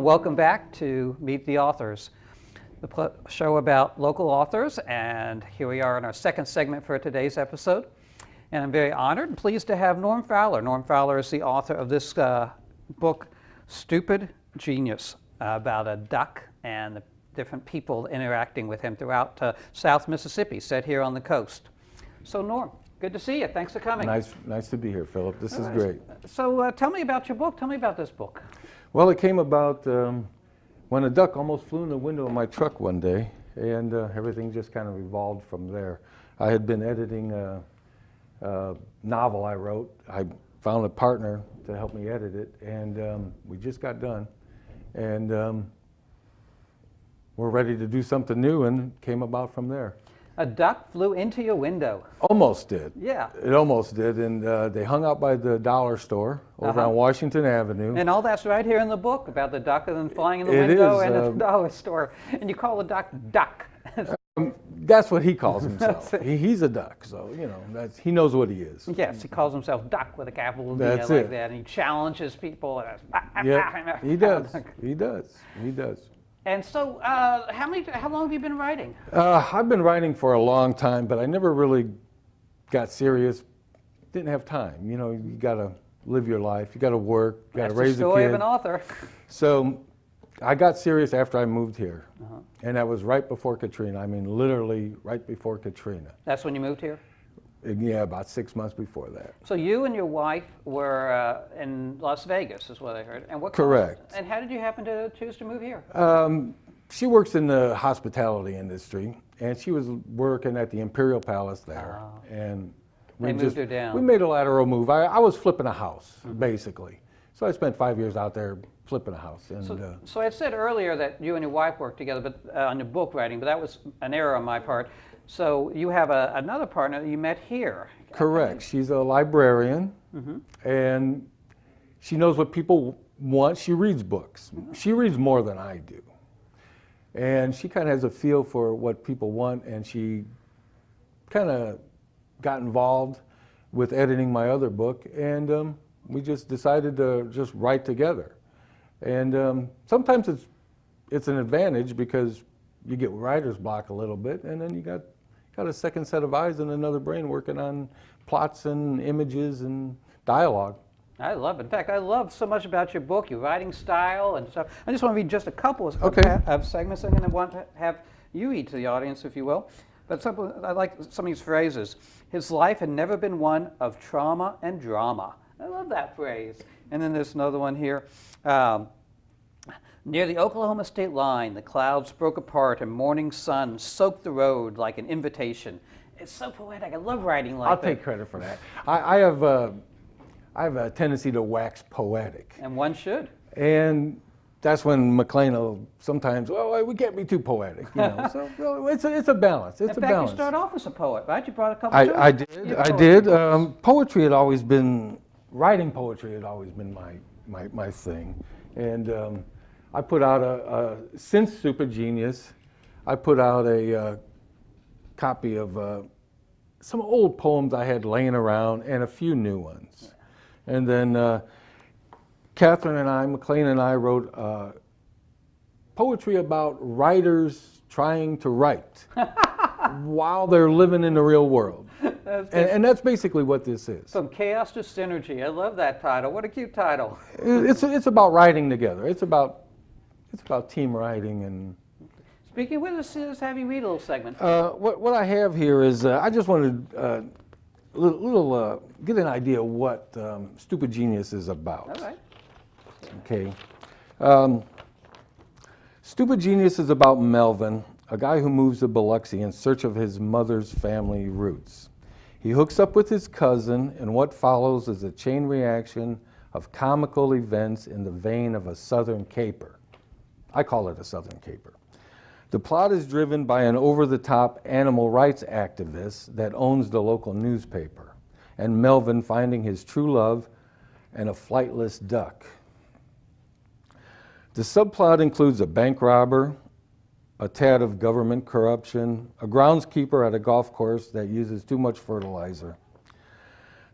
welcome back to Meet the Authors, the show about local authors, and here we are in our second segment for today's episode. And I'm very honored and pleased to have Norm Fowler. Norm Fowler is the author of this book, Stupid Genius, about a duck and the different people interacting with him throughout South Mississippi, set here on the coast. So Norm, good to see you. Thanks for coming. Nice to be here, Philip. This is great. So tell me about your book. Tell me about this book. Well, it came about when a duck almost flew in the window of my truck one day, and everything just kind of evolved from there. I had been editing a novel I wrote. I found a partner to help me edit it, and we just got done. And we're ready to do something new, and it came about from there. A duck flew into your window. Almost did. Yeah. It almost did, and they hung out by the dollar store over on Washington Avenue. And all that's right here in the book about the duck and then flying in the window and the dollar store. And you call the duck Duck. That's what he calls himself. He's a duck, so you know he knows what he is. Yes, he calls himself Duck with a capital D That's like it. that, and he challenges people. Yeah, he does. He does. He does. And so, how long have you been writing? I've been writing for a long time, but I never really got serious. Didn't have time. You know, you got to live your life. You got to work. You got to raise a kid. That's the story of an author. So, I got serious after I moved here, and that was right before Katrina. I mean, literally right before Katrina. That's when you moved here? Yeah, about 6 months before that. So you and your wife were in Las Vegas, is what I heard. And what Correct. And how did you happen to choose to move here? She works in the hospitality industry, and she was working at the Imperial Palace there. And we moved her down. We made a lateral move. I was flipping a house, basically. So I spent 5 years out there flipping a house. And, so I said earlier that you and your wife worked together, but on your book writing, but that was an error on my part. So you have another partner that you met here. Correct. She's a librarian, and she knows what people want. She reads books. She reads more than I do. And she kind of has a feel for what people want, and she kind of got involved with editing my other book, and we just decided to just write together. And sometimes it's an advantage because you get writer's block a little bit, and then you got a second set of eyes and another brain working on plots and images and dialogue. I love it. In fact, I love so much about your book, your writing style and stuff. I just want to read just a couple of segments, and then I want to have you read to the audience, if you will. But I like some of these phrases. His life had never been one of trauma and drama. I love that phrase. And then there's another one here. Near the Oklahoma state line, the clouds broke apart and morning sun soaked the road like an invitation. It's so poetic. I love writing like that. I'll take credit for that. I have a tendency to wax poetic. And one should. And that's when McLain will sometimes, well, we can't be too poetic, you know. So it's a balance. It's a balance. In fact, you start off as a poet, right? You brought a couple. I did. Poetry had always been, writing poetry had always been my thing. And I put out since Stupid Genius, I put out a copy of some old poems I had laying around and a few new ones. And then Catherine and I, McLain and I, wrote poetry about writers trying to write while they're living in the real world. And that's basically what this is. From chaos to synergy. I love that title. What a cute title. It's about writing together. It's about team writing. And speaking of which, let's have you read a little segment. What I have here is I just wanted to get an idea of what Stupid Genius is about. All right. Okay. Stupid Genius is about Melvin, a guy who moves to Biloxi in search of his mother's family roots. He hooks up with his cousin, and what follows is a chain reaction of comical events in the vein of a Southern caper. I call it a Southern caper. The plot is driven by an over-the-top animal rights activist that owns the local newspaper, and Melvin finding his true love and a flightless duck. The subplot includes a bank robber, a tad of government corruption, a groundskeeper at a golf course that uses too much fertilizer.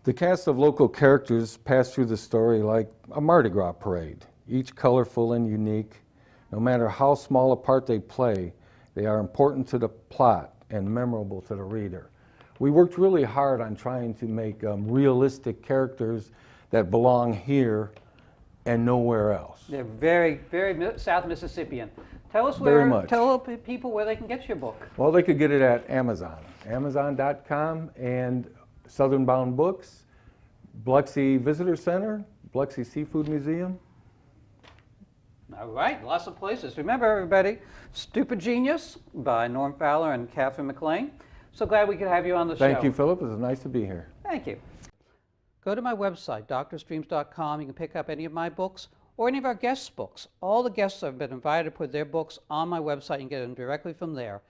The cast of local characters pass through the story like a Mardi Gras parade, each colorful and unique, No matter how small a part they play, they are important to the plot and memorable to the reader. We worked really hard on trying to make realistic characters that belong here and nowhere else. They're very, very South Mississippian. Tell us Very where, much. tell people where they can get your book. Well, they could get it at Amazon, Amazon.com, and Southern Bound Books, Biloxi Visitor Center, Biloxi Seafood Museum. All right, lots of places. Remember, everybody, Stupid Genius by Norm Fowler and Catherine McLain. So glad we could have you on the show. Thank you, Philip. It was nice to be here. Thank you. Go to my website, drdreams.com. You can pick up any of my books or any of our guests' books. All the guests have been invited to put their books on my website and get them directly from there.